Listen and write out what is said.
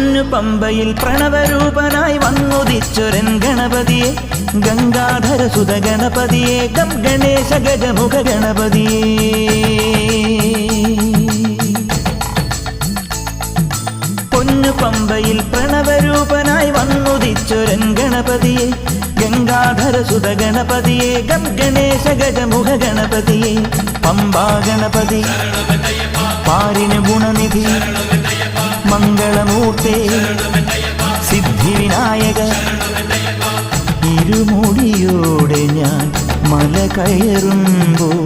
പൊന്നു പമ്പയിൽ പ്രണവരൂപനായി വന്നുദിച്ചൊരൻ ഗണപതിയെ ഗംഗാധര സുത ഗണപതിയെ ഗം ഗണേശ ഗജമുഖ ഗണപതിയെ പൊന്നു പമ്പയിൽ പ്രണവരൂപനായി വന്നുദിച്ചൊരൻ ഗണപതിയെ ഗംഗാധര സുത ഗണപതിയെ ഗം ഗണേശ ഗജമുഖ ഗണപതിയെ പമ്പാ ഗണപതി പാരിന് ഗുണനിധി മംഗളമൂർത്തേ സിദ്ധിവിനായക ഇരുമുടിയോടെ ഞാൻ മല കയറുമ്പോൾ